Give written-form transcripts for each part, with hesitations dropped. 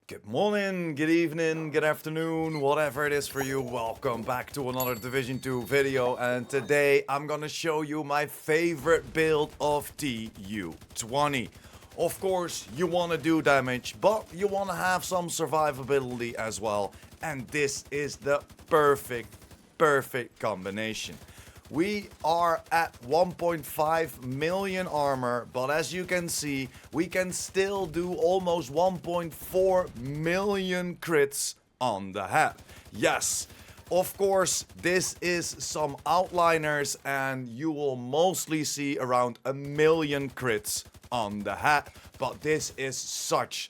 Good morning, good evening, good afternoon, whatever it is for you. Welcome back to another Division 2 video, and today I'm gonna show you my favorite build of TU20. Of course, you wanna do damage, but you wanna have some survivability as well, and this is the perfect combination. We are at 1.5 million armor, but as you can see, we can still do almost 1.4 million crits on the head. Yes, of course, this is some outliners, and you will mostly see around 1 million crits on the head, but this is such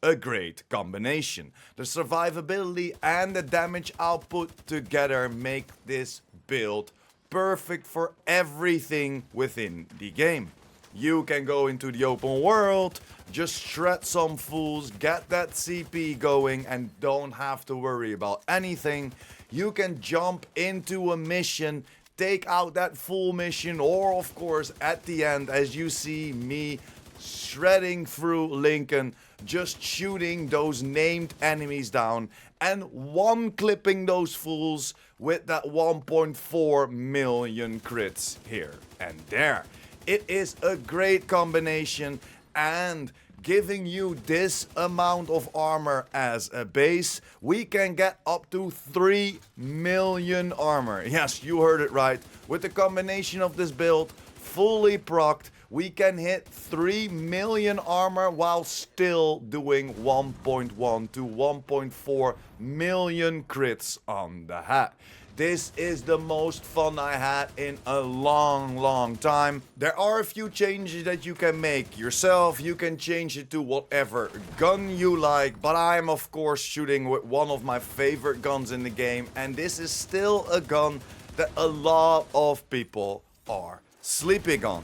a great combination. The survivability and the damage output together make this build perfect for everything within the game. You can go into the open world, just shred some fools, get that CP going, and don't have to worry about anything. You can jump into a mission, take out that full mission, or of course at the end, as you see me shredding through Lincoln, just shooting those named enemies down and one clipping those fools with that 1.4 million crits here and there. It is a great combination, and giving you this amount of armor as a base, we can get up to 3 million armor. Yes, you heard it right. With the combination of this build, fully procced, we can hit 3 million armor while still doing 1.1 to 1.4 million crits on the head. This is the most fun I had in a long time. There are a few changes that you can make yourself. You can change it to whatever gun you like, but I'm of course shooting with one of my favorite guns in the game, and this is still a gun that a lot of people are sleeping on.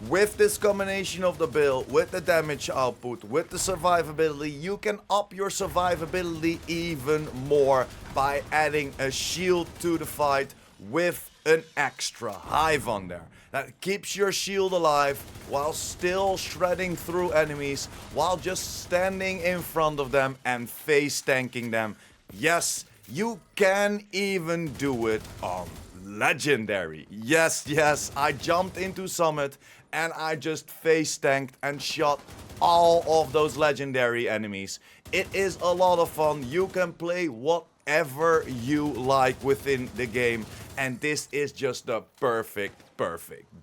With this combination of the build, with the damage output, with the survivability, you can up your survivability even more by adding a shield to the fight with an extra hive on there. That keeps your shield alive while still shredding through enemies, while just standing in front of them and face tanking them. Yes, you can even do it on Legendary. Yes, I jumped into Summit and I just face tanked and shot all of those legendary enemies. It is a lot of fun. You can play whatever you like within the game, and this is just the perfect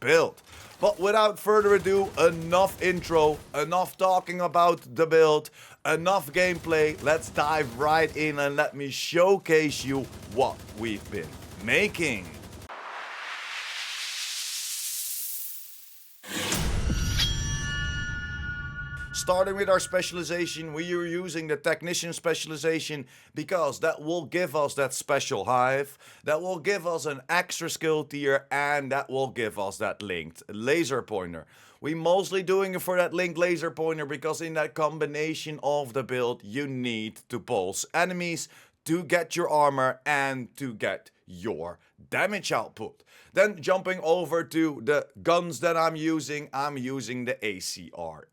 build. But without further ado, enough intro, enough talking about the build, enough gameplay. Let's dive right in and let me showcase you what we've been making. Starting with our specialization, we are using the technician specialization because that will give us that special hive, that will give us an extra skill tier, and that will give us that linked laser pointer. We mostly doing it for that linked laser pointer because in that combination of the build, you need to pulse enemies to get your armor and to get your damage output. Then jumping over to the guns that I'm using the ACRE.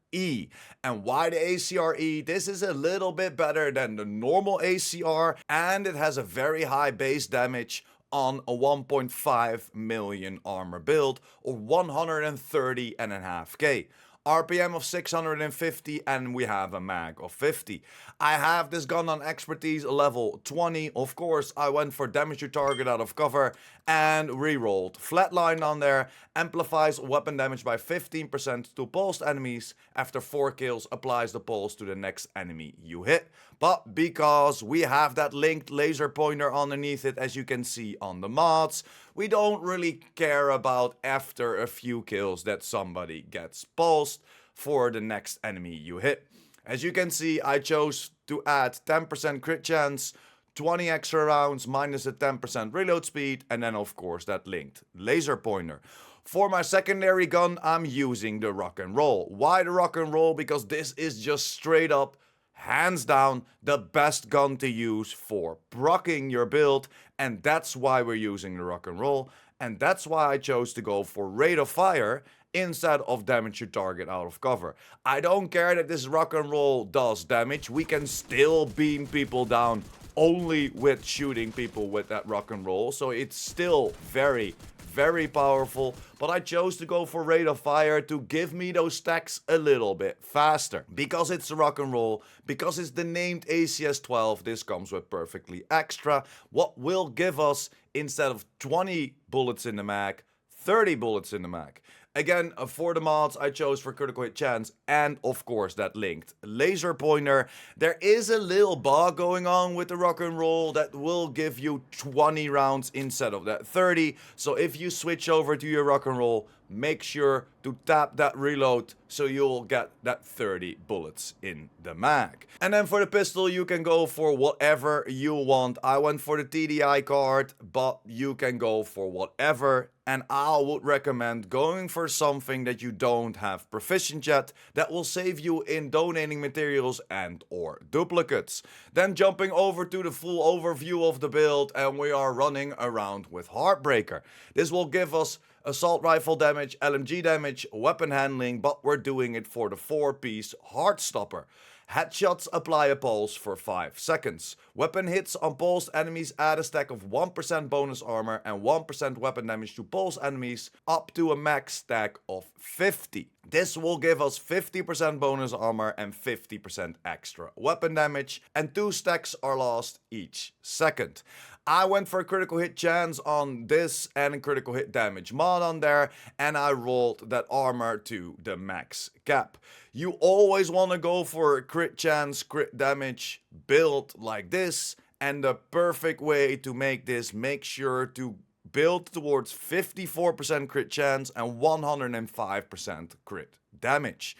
And why the ACRE? This is a little bit better than the normal ACR, and it has a very high base damage on a 1.5 million armor build, or 130.5k. RPM of 650, and we have a mag of 50. I have this gun on expertise level 20. Of course, I went for damage to target out of cover and rerolled. Flatline on there, amplifies weapon damage by 15% to pulsed enemies. After 4 kills, applies the pulse to the next enemy you hit. But because we have that linked laser pointer underneath it, as you can see on the mods, we don't really care about after a few kills that somebody gets pulsed for the next enemy you hit. As you can see, I chose to add 10% crit chance, 20 extra rounds minus a 10% reload speed, and then of course that linked laser pointer. For my secondary gun, I'm using the rock and roll. Why the rock and roll? Because this is just straight up, hands down, the best gun to use for proccing your build, and that's why we're using the rock and roll, and that's why I chose to go for rate of fire instead of damage your target out of cover. I don't care that this rock and roll does damage. We can still beam people down only with shooting people with that rock and roll. So it's still very, very powerful, but I chose to go for rate of fire to give me those stacks a little bit faster. Because it's a rock and roll, because it's the named ACS-12, this comes with perfectly extra, what will give us, instead of 20 bullets in the mag, 30 bullets in the mag. Again, for the mods, I chose for critical hit chance and, of course, that linked laser pointer. There is a little bug going on with the rock and roll that will give you 20 rounds instead of that 30. So if you switch over to your rock and roll, make sure to tap that reload so you'll get that 30 bullets in the mag. And then for the pistol, you can go for whatever you want. I went for the TDI card, but you can go for whatever. And I would recommend going for something that you don't have proficient yet, that will save you in donating materials and or duplicates. Then jumping over to the full overview of the build, and we are running around with Heartbreaker. This will give us assault rifle damage, LMG damage, weapon handling, but we're doing it for the 4-piece Heartstopper. Headshots apply a pulse for 5 seconds. Weapon hits on pulsed enemies add a stack of 1% bonus armor and 1% weapon damage to pulsed enemies up to a max stack of 50. This will give us 50% bonus armor and 50% extra weapon damage, and 2 stacks are lost each second. I went for a critical hit chance on this and a critical hit damage mod on there, and I rolled that armor to the max cap. You always want to go for a crit chance, crit damage build like this, and the perfect way to make this, make sure to build towards 54% crit chance and 105% crit damage.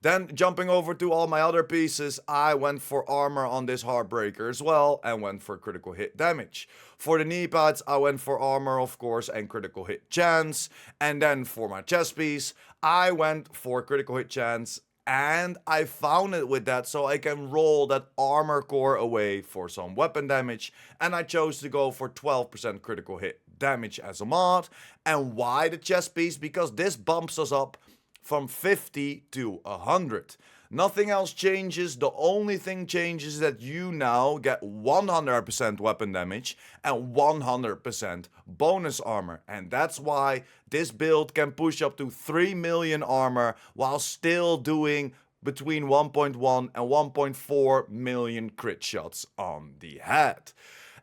Then jumping over to all my other pieces, I went for armor on this Heartbreaker as well and went for critical hit damage. For the knee pads, I went for armor, of course, and critical hit chance. And then for my chest piece, I went for critical hit chance, and I found it with that so I can roll that armor core away for some weapon damage. And I chose to go for 12% critical hit damage as a mod. And why the chest piece? Because this bumps us up from 50 to 100. Nothing else changes. The only thing changes is that you now get 100% weapon damage and 100% bonus armor. And that's why this build can push up to 3 million armor while still doing between 1.1 and 1.4 million crit shots on the head.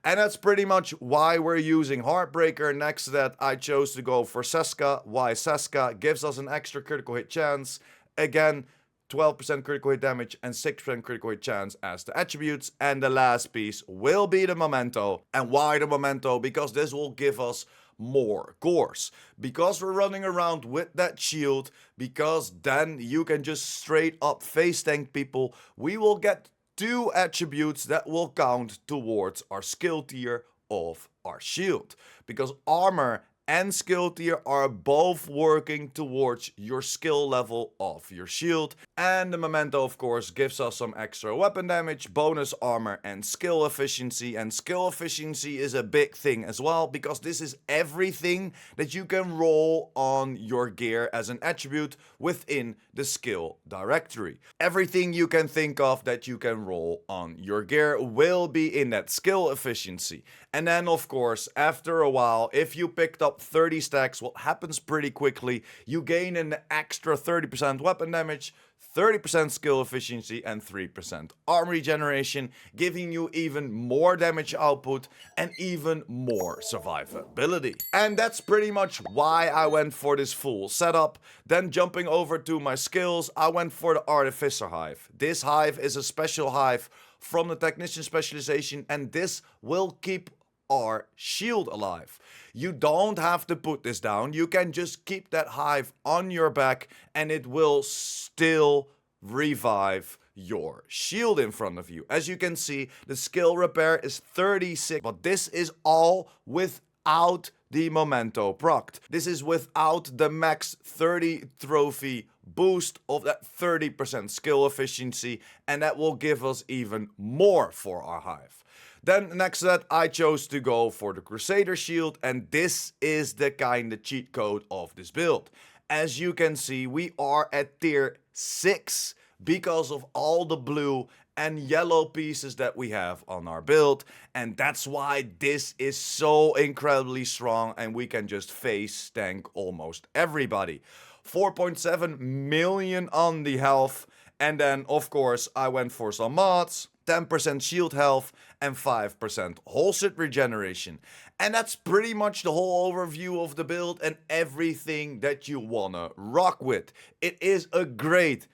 And that's pretty much why we're using Heartbreaker. Next to that, I chose to go for Seska. Why Seska? Gives us an extra critical hit chance. Again, 12% critical hit damage and 6% critical hit chance as the attributes. And the last piece will be the Memento. And why the Memento? Because this will give us more cores. Because we're running around with that shield, because then you can just straight up face tank people, we will get 2 attributes that will count towards our skill tier of our shield. Because armor and skill tier are both working towards your skill level of your shield. And the Memento, of course, gives us some extra weapon damage, bonus armor, and skill efficiency. And skill efficiency is a big thing as well, because this is everything that you can roll on your gear as an attribute within the skill directory. Everything you can think of that you can roll on your gear will be in that skill efficiency. And then, of course, after a while, if you picked up 30 stacks, what happens pretty quickly, you gain an extra 30% weapon damage, 30% skill efficiency, and 3% armor regeneration, giving you even more damage output and even more survivability. And that's pretty much why I went for this full setup. Then jumping over to my skills, I went for the Artificer Hive. This hive is a special hive from the Technician Specialization, and this will keep our shield alive. You don't have to put this down. You can just keep that hive on your back and it will still revive your shield in front of you. As you can see, the skill repair is 36, but this is all without the Memento procced. This is without the max 30 trophy boost of that 30% skill efficiency, and that will give us even more for our hive. Then next to that, I chose to go for the Crusader Shield, and this is the kind of cheat code of this build. As you can see, we are at tier 6 because of all the blue and yellow pieces that we have on our build, and that's why this is so incredibly strong and we can just face tank almost everybody. 4.7 million on the health, and then of course I went for some mods, 10% shield health and 5% whole sit regeneration. And that's pretty much the whole overview of the build and everything that you wanna rock with. It is a great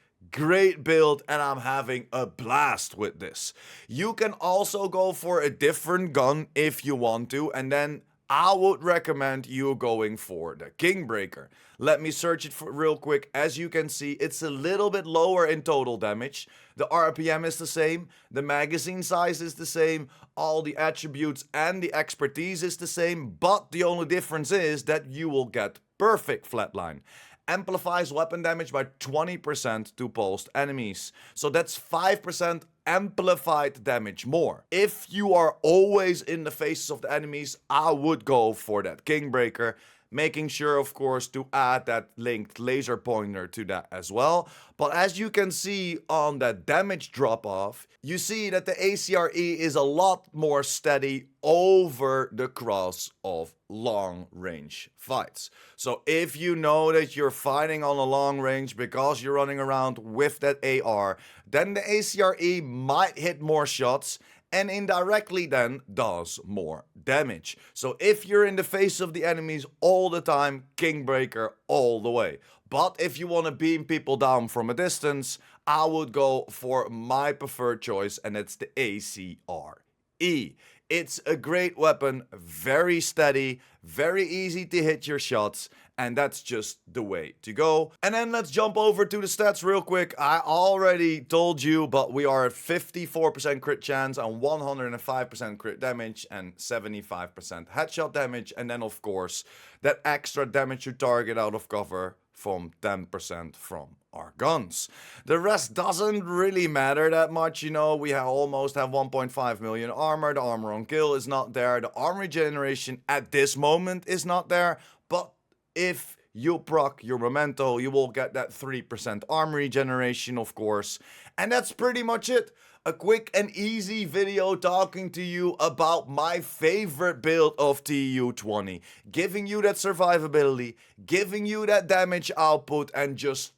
build and I'm having a blast with this. You can also go for a different gun if you want to, and then I would recommend you going for the Kingbreaker. Let me search it for real quick. As you can see, it's a little bit lower in total damage. The RPM is the same, the magazine size is the same, all the attributes and the expertise is the same, but the only difference is that you will get perfect flatline. Amplifies weapon damage by 20% to pulsed enemies. So that's 5% amplified damage more. If you are always in the faces of the enemies, I would go for that Kingbreaker. Making sure, of course, to add that linked laser pointer to that as well. But as you can see on that damage drop off, you see that the ACRE is a lot more steady over the cross of long range fights. So if you know that you're fighting on a long range because you're running around with that AR, then the ACRE might hit more shots and indirectly then does more damage. So if you're in the face of the enemies all the time, Kingbreaker all the way. But if you want to beam people down from a distance, I would go for my preferred choice, and it's the ACRE. It's a great weapon, very steady, very easy to hit your shots, and that's just the way to go. And then let's jump over to the stats real quick. I already told you, but we are at 54% crit chance and 105% crit damage and 75% headshot damage. And then of course, that extra damage to target out of cover from 10% from our guns. The rest doesn't really matter that much, you know. We almost have 1.5 million armor. The armor on kill is not there. The armor regeneration at this moment is not there. But if you proc your memento, you will get that 3% armor regeneration, of course. And that's pretty much it. A quick and easy video talking to you about my favorite build of TU20. Giving you that survivability, giving you that damage output, and just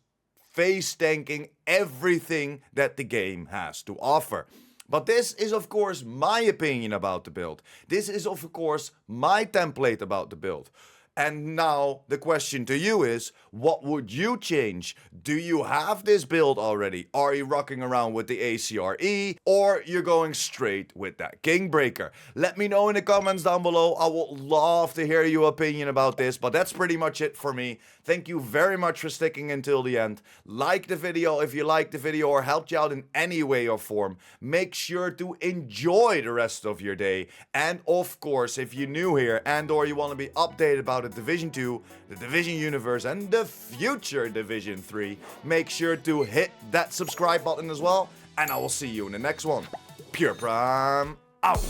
face tanking everything that the game has to offer. But this is of course my opinion about the build. This is of course my template about the build. And now the question to you is, what would you change? Do you have this build already? Are you rocking around with the ACRE, or you're going straight with that Kingbreaker? Let me know in the comments down below. I would love to hear your opinion about this, but that's pretty much it for me. Thank you very much for sticking until the end. Like the video if you liked the video or helped you out in any way or form. Make sure to enjoy the rest of your day. And of course, if you're new here and or you want to be updated about the Division 2, the Division Universe, and the future Division 3, make sure to hit that subscribe button as well, and I will see you in the next one. PurePrime out!